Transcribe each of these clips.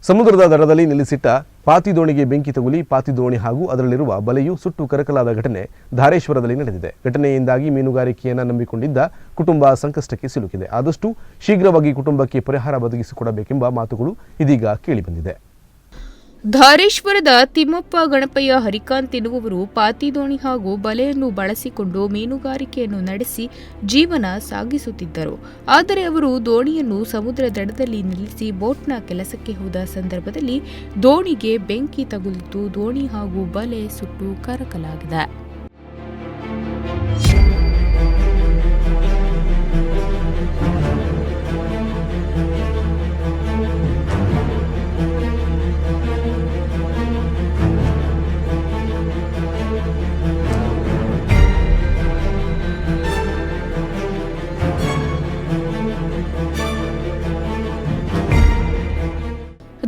ಸಮುದ್ರದ ದಡದಲ್ಲಿ ನಿಲ್ಲಿಸಿಟ್ಟ ಪಾತಿ ದೋಣಿಗೆ ಬೆಂಕಿ ತಗುಲಿ ಪಾತಿ ದೋಣಿ ಹಾಗೂ ಅದರಲ್ಲಿರುವ ಬಲೆಯು ಸುಟ್ಟು ಕರಕಲಾದ ಘಟನೆ ಧಾರೇಶ್ವರದಲ್ಲಿ ನಡೆದಿದೆ. ಘಟನೆಯಿಂದಾಗಿ ಮೀನುಗಾರಿಕೆಯನ್ನು ನಂಬಿಕೊಂಡಿದ್ದ ಕುಟುಂಬ ಸಂಕಷ್ಟಕ್ಕೆ ಸಿಲುಕಿದೆ. ಆದಷ್ಟು ಶೀಘ್ರವಾಗಿ ಕುಟುಂಬಕ್ಕೆ ಪರಿಹಾರ ಒದಗಿಸಿಕೊಡಬೇಕೆಂಬ ಮಾತುಗಳು ಇದೀಗ ಕೇಳಿಬಂದಿದೆ. ಧಾರೇಶ್ವರದ ತಿಮ್ಮಪ್ಪ ಗಣಪಯ್ಯ ಹರಿಕಾಂತ್ ಎನ್ನುವವರು ಪಾತಿ ದೋಣಿ ಹಾಗೂ ಬಲೆಯನ್ನು ಬಳಸಿಕೊಂಡು ಮೀನುಗಾರಿಕೆಯನ್ನು ನಡೆಸಿ ಜೀವನ ಸಾಗಿಸುತ್ತಿದ್ದರು. ಆದರೆ ಅವರು ದೋಣಿಯನ್ನು ಸಮುದ್ರ ದಡದಲ್ಲಿ ನಿಲ್ಲಿಸಿ ಬೋಟ್ನ ಕೆಲಸಕ್ಕೆ ಹೋದ ಸಂದರ್ಭದಲ್ಲಿ ದೋಣಿಗೆ ಬೆಂಕಿ ತಗುಲಿದ್ದು ದೋಣಿ ಹಾಗೂ ಬಲೆ ಸುಟ್ಟು ಕರಕಲಾಗಿದೆ.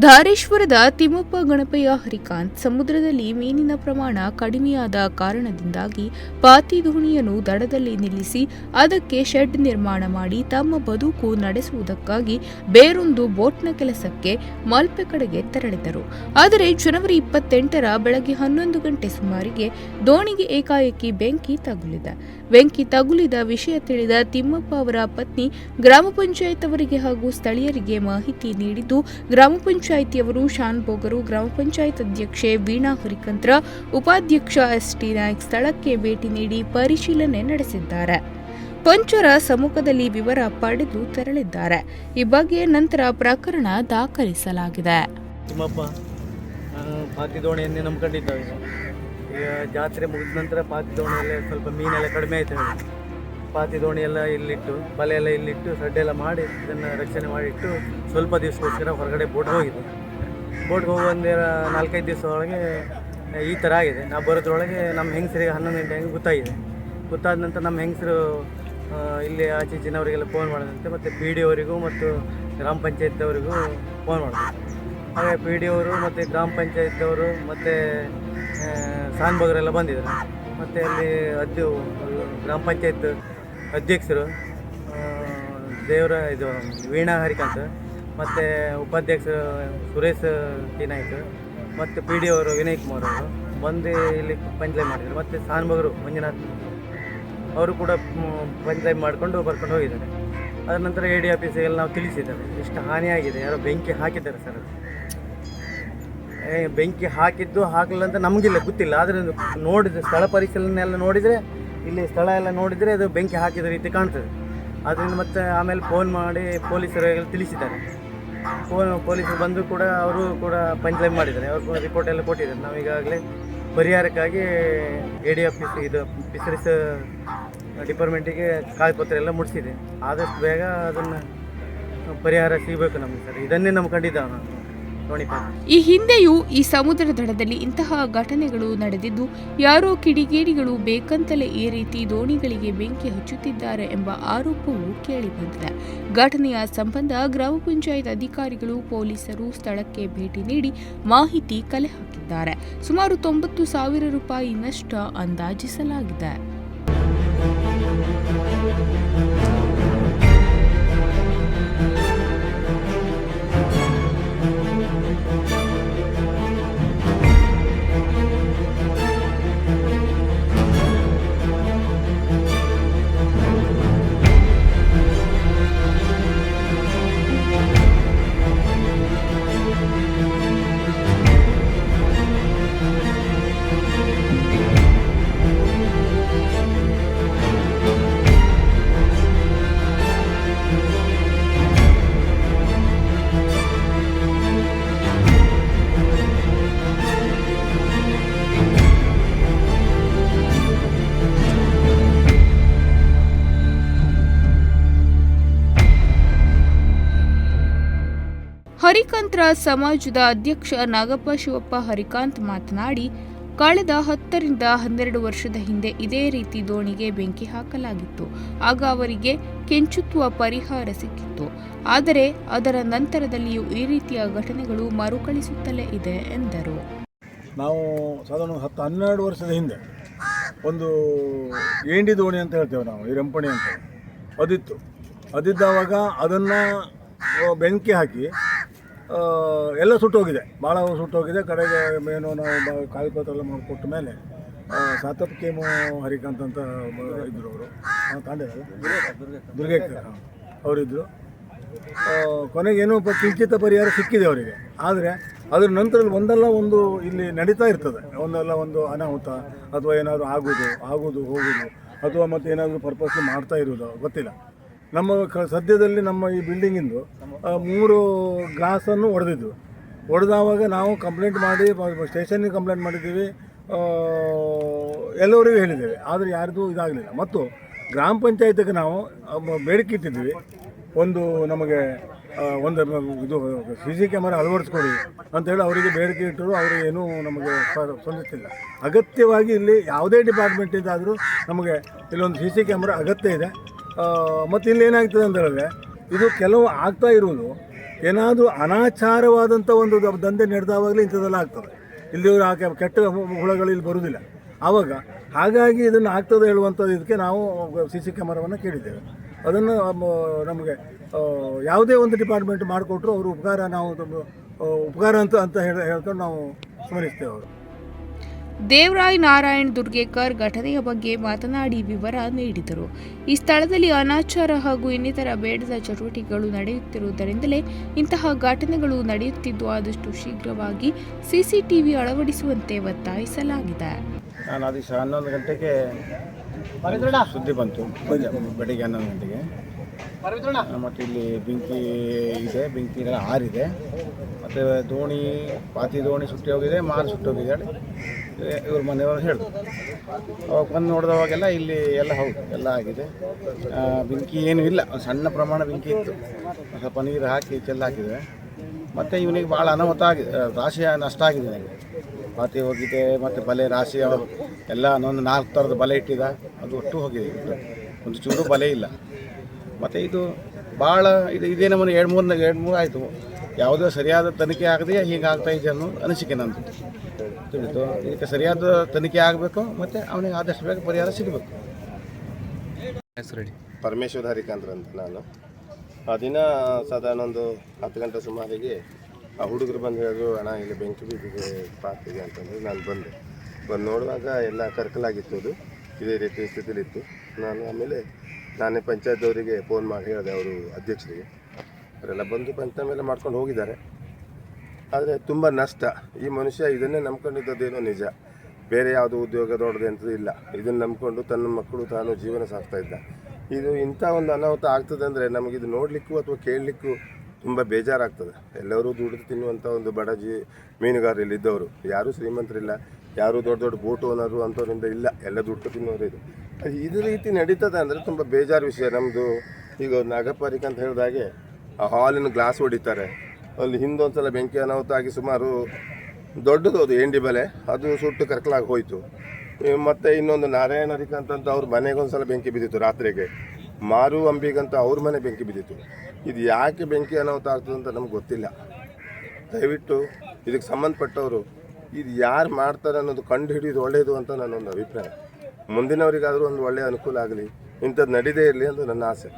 ಧಾರೇಶ್ವರದ ತಿಮ್ಮಪ್ಪ ಗಣಪಯ್ಯ ಹರಿಕಾಂತ್ ಸಮುದ್ರದಲ್ಲಿ ಮೀನಿನ ಪ್ರಮಾಣ ಕಡಿಮೆಯಾದ ಕಾರಣದಿಂದಾಗಿ ಪಾತಿ ದೋಣಿಯನ್ನು ದಡದಲ್ಲಿ ನಿಲ್ಲಿಸಿ ಅದಕ್ಕೆ ಶೆಡ್ ನಿರ್ಮಾಣ ಮಾಡಿ ತಮ್ಮ ಬದುಕು ನಡೆಸುವುದಕ್ಕಾಗಿ ಬೇರೊಂದು ಬೋಟ್ನ ಕೆಲಸಕ್ಕೆ ಮಲ್ಪೆ ಕಡೆಗೆ ತೆರಳಿದರು. ಆದರೆ ಜನವರಿ 28ರ ಬೆಳಗ್ಗೆ 11 ಗಂಟೆ ಸುಮಾರಿಗೆ ದೋಣಿಗೆ ಏಕಾಏಕಿ ಬೆಂಕಿ ತಗುಲಿದೆ. ಬೆಂಕಿ ತಗುಲಿದ ವಿಷಯ ತಿಳಿದ ತಿಮ್ಮಪ್ಪ ಅವರ ಪತ್ನಿ ಗ್ರಾಮ ಪಂಚಾಯತ್ ಅವರಿಗೆ ಹಾಗೂ ಸ್ಥಳೀಯರಿಗೆ ಮಾಹಿತಿ ನೀಡಿದ್ದು, ಗ್ರಾಮ ಪಂಚಾಯಿತಿಯವರು ಶಾನ್ ಬೋಗರು, ಗ್ರಾಮ ಪಂಚಾಯತ್ ಅಧ್ಯಕ್ಷೆ ವೀಣಾ ಹರಿಕಂತ್ರ, ಉಪಾಧ್ಯಕ್ಷ ಎಸ್ಟಿ ನಾಯ್ಕ್ ಸ್ಥಳಕ್ಕೆ ಭೇಟಿ ನೀಡಿ ಪರಿಶೀಲನೆ ನಡೆಸಿದ್ದಾರೆ. ಪಂಚರ ಸಮ್ಮುಖದಲ್ಲಿ ವಿವರ ಪಡೆದು ತೆರಳಿದ್ದಾರೆ. ಈ ಬಗ್ಗೆ ನಂತರ ಪ್ರಕರಣ ದಾಖಲಿಸಲಾಗಿದೆ. ತಿಮ್ಮಪ್ಪ ಪಾತಿ ದೋಣಿಯನ್ನೇ ನಂಬ್ಕೊಂಡಿದ್ದಾವೆ. ಈಗ ಜಾತ್ರೆ ಮುಗಿದ ನಂತರ ಪಾತಿ ದೋಣಿಯಲ್ಲೇ ಸ್ವಲ್ಪ ಮೀನೆಲ್ಲ ಕಡಿಮೆ ಆಯ್ತು ಹೇಳಿ ಪಾತಿ ದೋಣಿಯೆಲ್ಲ ಇಲ್ಲಿಟ್ಟು ಬಲೆಯೆಲ್ಲ ಇಲ್ಲಿಟ್ಟು ಸಡ್ಡೆಲ್ಲ ಮಾಡಿ ಇದನ್ನು ರಕ್ಷಣೆ ಮಾಡಿಟ್ಟು ಸ್ವಲ್ಪ ದಿವಸಕ್ಕೋಸ್ಕರ ಹೊರಗಡೆ ಬೋಟ್ಗೆ ಹೋಗಿದೆ. ಬೋಟ್ಗೆ ಹೋಗೋ ಒಂದು 4-5 ದಿವಸ ಒಳಗೆ ಈ ಥರ ಆಗಿದೆ. ನಾವು ಬರೋದ್ರೊಳಗೆ ನಮ್ಮ ಹೆಂಗಸರಿಗೆ 11 ಗಂಟೆ ಹಂಗೆ ಗೊತ್ತಾದ ನಂತರ ನಮ್ಮ ಹೆಂಗಸರು ಇಲ್ಲಿ ಆಚೀಚಿನವರಿಗೆಲ್ಲ ಫೋನ್ ಮಾಡಿದಂತೆ ಮತ್ತು ಪಿ ಡಿ ಅವರಿಗೂ ಮತ್ತು ಗ್ರಾಮ ಪಂಚಾಯತ್ದವರಿಗೂ ಫೋನ್ ಮಾಡಿದ್ರು. ಹಾಗೆ ಪಿ ಡಿ ಅವರು ಮತ್ತು ಗ್ರಾಮ ಪಂಚಾಯತ್ದವರು ಮತ್ತು ಶಾನ್ ಬೋಗರೆಲ್ಲ ಬಂದಿದ್ದರು. ಮತ್ತು ಅಲ್ಲಿ ಗ್ರಾಮ ಪಂಚಾಯತ್ ಅಧ್ಯಕ್ಷರು ಇದು ವೀಣಾ ಹರಿಕಾಂತ್ ಮತ್ತು ಉಪಾಧ್ಯಕ್ಷರು ಸುರೇಶ್ ಟಿ ನಾಯ್ಕ್ ಮತ್ತು ಪಿ ಡಿ ಅವರು ವಿನಯ್ ಕುಮಾರ್ ಅವರು ಬಂದು ಇಲ್ಲಿ ಪಂಚಾಯತ್ ಮಾಡಿದರು. ಮತ್ತು ಶಾನ್ ಬೋಗರು ಮಂಜುನಾಥ್ ಅವರು ಕೂಡ ಪಂಚಾಯತ್ ಮಾಡಿಕೊಂಡು ಬರ್ಕೊಂಡು ಹೋಗಿದ್ದಾರೆ. ಅದರ ನಂತರ ಎ ಡಿ ಆಫೀಸಿಗೆಲ್ಲ ನಾವು ತಿಳಿಸಿದ್ದಾರೆ, ಇಷ್ಟು ಹಾನಿಯಾಗಿದೆ, ಯಾರೋ ಬೆಂಕಿ ಹಾಕಿದ್ದಾರೆ ಸರ್. ಬೆಂಕಿ ಹಾಕಲಿಲ್ಲ ಅಂತ ನಮಗಿಲ್ಲ ಗೊತ್ತಿಲ್ಲ. ಆದರೆ ನೋಡಿದ್ರೆ ಸ್ಥಳ ಪರಿಶೀಲನೆ ಎಲ್ಲ ನೋಡಿದರೆ ಇಲ್ಲಿ ಸ್ಥಳ ಎಲ್ಲ ನೋಡಿದರೆ ಅದು ಬೆಂಕಿ ಹಾಕಿದ ರೀತಿ ಕಾಣ್ತದೆ. ಆದ್ದರಿಂದ ಮತ್ತೆ ಆಮೇಲೆ ಫೋನ್ ಮಾಡಿ ಪೊಲೀಸರಿಗೆಲ್ಲ ತಿಳಿಸಿದ್ದಾರೆ. ಪೊಲೀಸರು ಬಂದು ಕೂಡ ಅವರು ಕೂಡ ಪಂಚಾಯತ್ ಮಾಡಿದ್ದಾರೆ. ಅವರು ಕೂಡ ರಿಪೋರ್ಟ್ ಎಲ್ಲ ಕೊಟ್ಟಿದ್ದಾರೆ. ನಾವು ಈಗಾಗಲೇ ಪರಿಹಾರಕ್ಕಾಗಿ ಎ ಡಿ ಆಫೀಸ್ ಇದು ಫಿಶರೀಸ್ ಡಿಪಾರ್ಟ್ಮೆಂಟಿಗೆ ಕಾಗದಪತ್ರ ಎಲ್ಲ ಮುಟ್ಟಿಸಿದೆ. ಆದಷ್ಟು ಬೇಗ ಅದನ್ನು ಪರಿಹಾರ ಸಿಗಬೇಕು ನಮಗೆ ಸರ್. ಇದನ್ನೇ ನಾವು ಕಂಡಿದ್ದಾವೆ ನಾವು. ಈ ಹಿಂದೆಯೂ ಈ ಸಮುದ್ರ ದಡದಲ್ಲಿ ಇಂತಹ ಘಟನೆಗಳು ನಡೆದಿದ್ದು, ಯಾರೋ ಕಿಡಿಗೇಡಿಗಳು ಬೇಕಂತಲೇ ಈ ರೀತಿ ದೋಣಿಗಳಿಗೆ ಬೆಂಕಿ ಹಚ್ಚುತ್ತಿದ್ದಾರೆ ಎಂಬ ಆರೋಪವೂ ಕೇಳಿಬಂದಿದೆ. ಘಟನೆಯ ಸಂಬಂಧ ಗ್ರಾಮ ಪಂಚಾಯತ್ ಅಧಿಕಾರಿಗಳು, ಪೊಲೀಸರು ಸ್ಥಳಕ್ಕೆ ಭೇಟಿ ನೀಡಿ ಮಾಹಿತಿ ಕಲೆ ಹಾಕಿದ್ದಾರೆ. ಸುಮಾರು 90,000 ರೂಪಾಯಿ ನಷ್ಟ ಅಂದಾಜಿಸಲಾಗಿದೆ. ಹರಿಕಾಂತ್ರ ಸಮಾಜದ ಅಧ್ಯಕ್ಷ ನಾಗಪ್ಪ ಶಿವಪ್ಪ ಹರಿಕಾಂತ್ ಮಾತನಾಡಿ, ಕಳೆದ 10 ರಿಂದ 12 ವರ್ಷದ ಹಿಂದೆ ಇದೇ ರೀತಿ ದೋಣಿಗೆ ಬೆಂಕಿ ಹಾಕಲಾಗಿತ್ತು. ಆಗ ಅವರಿಗೆ ಕೆಂಚುತ್ವ ಪರಿಹಾರ ಸಿಕ್ಕಿತ್ತು. ಆದರೆ ಅದರ ನಂತರದಲ್ಲಿಯೂ ಈ ರೀತಿಯ ಘಟನೆಗಳು ಮರುಕಳಿಸುತ್ತಲೇ ಇದೆ ಎಂದರು. ನಾವು ಸಾಧಾರಣ 10-12 ವರ್ಷದ ಹಿಂದೆ ಒಂದು ಏಂಡಿ ದೋಣಿ ಅಂತ ಹೇಳ್ತೇವೆ ನಾವು, ಈ ರಂಪಣಿ ಅಂತ ಅದಿದ್ದಾವಾಗ ಅದನ್ನು ಬೆಂಕಿ ಹಾಕಿ ಎಲ್ಲ ಸುಟ್ಟೋಗಿದೆ, ಭಾಳ ಸುಟ್ಟೋಗಿದೆ. ಕಡೆಗೆ ಏನು ನಾವು ಕಾಗದಪತ್ರ ಎಲ್ಲ ಮಾಡಿಕೊಟ್ಟ ಮೇಲೆ ಸಾತಪ್ ಕೇಮು ಹರಿಕಾಂತ್ ಅಂತ ಇದ್ದರು ಅವರು, ತಾಂಡಿರಲ್ಲ ದುರ್ಗೇಕರ್ ಅವರಿದ್ದರು. ಕೊನೆಗೆ ಏನೋ ಕಿಂಚಿತ ಪರಿಹಾರ ಸಿಕ್ಕಿದೆ ಅವರಿಗೆ. ಆದರೆ ಅದ್ರ ನಂತರ ಒಂದಲ್ಲ ಒಂದು ಇಲ್ಲಿ ನಡೀತಾ ಇರ್ತದೆ, ಒಂದಲ್ಲ ಒಂದು ಅನಾಹುತ ಅಥವಾ ಏನಾದರೂ ಆಗೋದು ಹೋಗೋದು, ಅಥವಾ ಮತ್ತು ಏನಾದರೂ ಪರ್ಪಸ್ಲಿ ಮಾಡ್ತಾ ಇರೋದು ಗೊತ್ತಿಲ್ಲ. ನಮ್ಮ ಸದ್ಯದಲ್ಲಿ ನಮ್ಮ ಈ ಬಿಲ್ಡಿಂಗಿಂದು 3 ಗ್ಲಾಸನ್ನು ಹೊಡೆದಾವಾಗ ನಾವು ಕಂಪ್ಲೇಂಟ್ ಮಾಡಿ ಸ್ಟೇಷನ್ಗೆ ಕಂಪ್ಲೇಂಟ್ ಮಾಡಿದ್ದೀವಿ, ಎಲ್ಲರಿಗೂ ಹೇಳಿದ್ದೇವೆ. ಆದರೆ ಯಾರ್ದು ಇದಾಗಲಿಲ್ಲ. ಮತ್ತು ಗ್ರಾಮ ಪಂಚಾಯತಿಗೆ ನಾವು ಬೇಡಿಕೆ ಇಟ್ಟಿದ್ದೀವಿ, ಒಂದು ನಮಗೆ ಒಂದು ಇದು CC ಕ್ಯಾಮರಾ ಅಳವಡಿಸ್ಕೊಡಿ ಅಂತೇಳಿ ಅವರಿಗೆ ಬೇಡಿಕೆ ಇಟ್ಟರು. ಅವರು ಏನೂ ನಮಗೆ ಸ್ಪಂದಿಸ್ತಿಲ್ಲ. ಅಗತ್ಯವಾಗಿ ಇಲ್ಲಿ ಯಾವುದೇ ಡಿಪಾರ್ಟ್ಮೆಂಟಿಂದಾದರೂ ನಮಗೆ ಇಲ್ಲೊಂದು CC ಕ್ಯಾಮ್ರಾ ಅಗತ್ಯ ಇದೆ. ಮತ್ತು ಇಲ್ಲಿ ಏನಾಗ್ತದೆ ಅಂತ ಹೇಳಿದ್ರೆ, ಇದು ಕೆಲವು ಆಗ್ತಾ ಇರುವುದು ಏನಾದರೂ ಅನಾಚಾರವಾದಂಥ ಒಂದು ದಂಧೆ ನಡೆದಾವಾಗಲೇ ಇಂಥದ್ದೆಲ್ಲ ಆಗ್ತದೆ. ಇಲ್ಲಿಯವರು ಆ ಕೆಟ್ಟ ಹುಳಗಳು ಇಲ್ಲಿ ಬರುವುದಿಲ್ಲ ಆವಾಗ. ಹಾಗಾಗಿ ಇದನ್ನು ಆಗ್ತದೆ ಹೇಳುವಂಥದ್ದು ಇದಕ್ಕೆ ನಾವು CC ಕ್ಯಾಮರಾವನ್ನು ಕೇಳಿದ್ದೇವೆ. ಅದನ್ನು ನಮಗೆ ಯಾವುದೇ ಒಂದು ಡಿಪಾರ್ಟ್ಮೆಂಟ್ ಮಾಡಿಕೊಟ್ರು ಅವರು ಉಪಕಾರ ಅಂತ ಹೇಳ್ಕೊಂಡು ನಾವು ಸ್ಮರಿಸ್ತೇವೆ ಅವರು. ದೇವರಾಯ್ ನಾರಾಯಣ್ ದುರ್ಗೇಕರ್ ಘಟನೆಯ ಬಗ್ಗೆ ಮಾತನಾಡಿ ವಿವರ ನೀಡಿದರು. ಈ ಸ್ಥಳದಲ್ಲಿ ಅನಾಚಾರ ಹಾಗೂ ಇನ್ನಿತರ ಬೇಡದ ಚಟುವಟಿಕೆಗಳು ನಡೆಯುತ್ತಿರುವುದರಿಂದಲೇ ಇಂತಹ ಘಟನೆಗಳು ನಡೆಯುತ್ತಿದ್ದು, ಆದಷ್ಟು ಶೀಘ್ರವಾಗಿ CCTV ಅಳವಡಿಸುವಂತೆ ಒತ್ತಾಯಿಸಲಾಗಿದೆ. ನಾನು ದಿವಸ 11 ಗಂಟೆಗೆ ಸುದ್ದಿ ಬಂತು, ಬೆಳಿಗ್ಗೆ 11 ಗಂಟೆಗೆ. ಮತ್ತು ಇಲ್ಲಿ ಬೆಂಕಿ ಇದೆ, ಬೆಂಕಿ ಎಲ್ಲ ಆರಿದೆ. ಮತ್ತು ಪಾತಿ ದೋಣಿ ಸುಟ್ಟಿ ಹೋಗಿದೆ, ಮಾರು ಸುಟ್ಟಿ ಹೋಗಿದೆ ಹೇಳಿ ಇವ್ರ ಮನೆಯವರು ಹೇಳಿದ್ರು. ಅವಾಗ ಬಂದು ನೋಡಿದವಾಗೆಲ್ಲ ಇಲ್ಲಿ ಎಲ್ಲ ಹೌದು ಎಲ್ಲ ಆಗಿದೆ. ಬೆಂಕಿ ಏನೂ ಇಲ್ಲ, ಒಂದು ಸಣ್ಣ ಪ್ರಮಾಣ ಬೆಂಕಿ ಇತ್ತು. ಸ್ವಲ್ಪ ನೀರು ಹಾಕಿ ಚೆಲ್ಲ ಹಾಕಿದೆ. ಮತ್ತು ಇವನಿಗೆ ಭಾಳ ಅನಾಹುತ ಆಗಿದೆ, ರಾಶಿ ನಷ್ಟ ಆಗಿದೆ ನನಗೆ. ಪಾತಿ ಹೋಗಿದೆ, ಮತ್ತು ಬಲೆ ರಾಶಿ ಎಲ್ಲ ಒಂದು 4 ಥರದ ಬಲೆ ಇಟ್ಟಿದ್ದ, ಅದು ಒಟ್ಟು ಹೋಗಿದೆ. ಒಂದು ಚೂರು ಬಲೆ ಇಲ್ಲ. ಮತ್ತು ಇದು ಭಾಳ ಇದೇ ನಮ್ಮನ್ನು 2-3 ಆಯಿತು. ಯಾವುದೋ ಸರಿಯಾದ ತನಿಖೆ ಆಗದೆ ಹೀಗಾಗ್ತಾ ಇದೆ ಅನ್ನೋ ಅನಿಸಿಕೆ ನಂದು ತಿಳಿತು. ಇದಕ್ಕೆ ಸರಿಯಾದ ತನಿಖೆ ಆಗಬೇಕು, ಮತ್ತು ಅವನಿಗೆ ಆದಷ್ಟು ಬೇಗ ಪರಿಹಾರ ಸಿಗಬೇಕು. ಪರಮೇಶ್ವರ ಹರಿಕಾಂತ್ ಅಂತ ನಾನು. ಆ ದಿನ ಸಾಧಾರಣ ಒಂದು 10 ಗಂಟೆ ಸುಮಾರಿಗೆ ಆ ಹುಡುಗರು ಬಂದು ಹೇಳಿದ್ರು, ಅಣ್ಣ ಇಲ್ಲಿ ಬೆಂಕಿ ಬಿದ್ದಿದೆ ಪಾತಿಗೆ ಅಂತಂದರೆ. ನಾನು ಬಂದು ನೋಡುವಾಗ ಎಲ್ಲ ಕರ್ಕಲಾಗಿತ್ತು, ಅದು ಇದೇ ರೀತಿ ಸ್ಥಿತಿಲಿತ್ತು. ನಾನು ಆಮೇಲೆ ನಾನೇ ಪಂಚಾಯತ್ದವರಿಗೆ ಫೋನ್ ಮಾಡಿ ಹೇಳಿದೆ, ಅವರು ಅಧ್ಯಕ್ಷರಿಗೆ. ಅವರೆಲ್ಲ ಬಂದು ಪಂಚಾಯತ್ ಮಾಡ್ಕೊಂಡು ಹೋಗಿದ್ದಾರೆ. ಆದರೆ ತುಂಬ ನಷ್ಟ. ಈ ಮನುಷ್ಯ ಇದನ್ನೇ ನಂಬ್ಕೊಂಡಿದ್ದದೇನೋ ನಿಜ, ಬೇರೆ ಯಾವುದೋ ಉದ್ಯೋಗ ದೊಡ್ಡದಂಥದ್ದು ಇಲ್ಲ. ಇದನ್ನು ನಂಬಿಕೊಂಡು ತನ್ನ ಮಕ್ಕಳು ತಾನು ಜೀವನ ಸಾಗ್ತಾ ಇದ್ದ. ಇದು ಇಂಥ ಒಂದು ಅನಾಹುತ ಆಗ್ತದೆ ಅಂದರೆ ನಮಗಿದು ನೋಡಲಿಕ್ಕೂ ಅಥವಾ ಕೇಳಲಿಕ್ಕೂ ತುಂಬ ಬೇಜಾರಾಗ್ತದೆ. ಎಲ್ಲರೂ ದುಡಿದು ತಿನ್ನುವಂಥ ಒಂದು ಬಡ ಮೀನುಗಾರರು ಇದ್ದವರು, ಯಾರೂ ಶ್ರೀಮಂತರಿಲ್ಲ, ಯಾರೂ ದೊಡ್ಡ ದೊಡ್ಡ ಬೋಟ್ ಓನರು ಅಂಥವ್ರಿಂದ ಇಲ್ಲ, ಎಲ್ಲ ದುಡ್ಡು ತಿನ್ನೋರು ಇದು. ಇದು ರೀತಿ ನಡೀತದೆ ಅಂದರೆ ತುಂಬ ಬೇಜಾರು ವಿಷಯ. ನಮ್ಮದು ಈಗ ಒಂದು ಅಗಪಾರಿಕ ಅಂತ ಹೇಳಿದಾಗೆ ಆ ಹಾಲಿನ ಗ್ಲಾಸ್ ಹೊಡಿತಾರೆ. ಅಲ್ಲಿ ಹಿಂದೊಂದು ಸಲ ಬೆಂಕಿ ಅನಾಹುತ ಆಗಿ ಸುಮಾರು ದೊಡ್ಡದು ಅದು ಎಂಡಿ ಬಲೆ, ಅದು ಸುಟ್ಟು ಕರ್ಕಲಾಗಿ ಹೋಯಿತು. ಮತ್ತು ಇನ್ನೊಂದು ನಾರಾಯಣ ಹರಿಕಾಂತ್ ಅಂತ ಅವ್ರ ಮನೆಗೊಂದು ಸಲ ಬೆಂಕಿ ಬಿದ್ದಿತ್ತು ರಾತ್ರಿಗೆ. ಮಾರು ಅಂಬಿಗಂತ ಅವ್ರ ಮನೆ ಬೆಂಕಿ ಬಿದ್ದಿತ್ತು. ಇದು ಯಾಕೆ ಬೆಂಕಿ ಅನಾಹುತ ಆಗ್ತದೆ ಅಂತ ನಮ್ಗೆ ಗೊತ್ತಿಲ್ಲ. ದಯವಿಟ್ಟು ಇದಕ್ಕೆ ಸಂಬಂಧಪಟ್ಟವರು ಇದು ಯಾರು ಮಾಡ್ತಾರೆ ಅನ್ನೋದು ಕಂಡು ಹಿಡಿಯೋದು ಒಳ್ಳೆಯದು ಅಂತ ನನ್ನೊಂದು ಅಭಿಪ್ರಾಯ. ಮುಂದಿನವರಿಗಾದರೂ ಒಂದು ಒಳ್ಳೆಯ ಅನುಕೂಲ ಆಗಲಿ, ಇಂಥದ್ದು ನಡೀದೇ ಇರಲಿ ಅಂತ ನನ್ನ ಆಸೆ.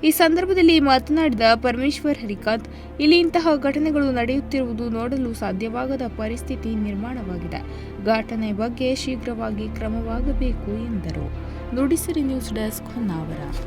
ಈ ಸಂದರ್ಭದಲ್ಲಿ ಮಾತನಾಡಿದ ಪರಮೇಶ್ವರ್ ಹರಿಕಾಂತ್, ಇಲ್ಲಿ ಇಂತಹ ಘಟನೆಗಳು ನಡೆಯುತ್ತಿರುವುದು ನೋಡಲು ಸಾಧ್ಯವಾಗದ ಪರಿಸ್ಥಿತಿ ನಿರ್ಮಾಣವಾಗಿದೆ. ಘಟನೆ ಬಗ್ಗೆ ಶೀಘ್ರವಾಗಿ ಕ್ರಮವಾಗಬೇಕು ಎಂದರು. Nudisiri news desk Honnavar.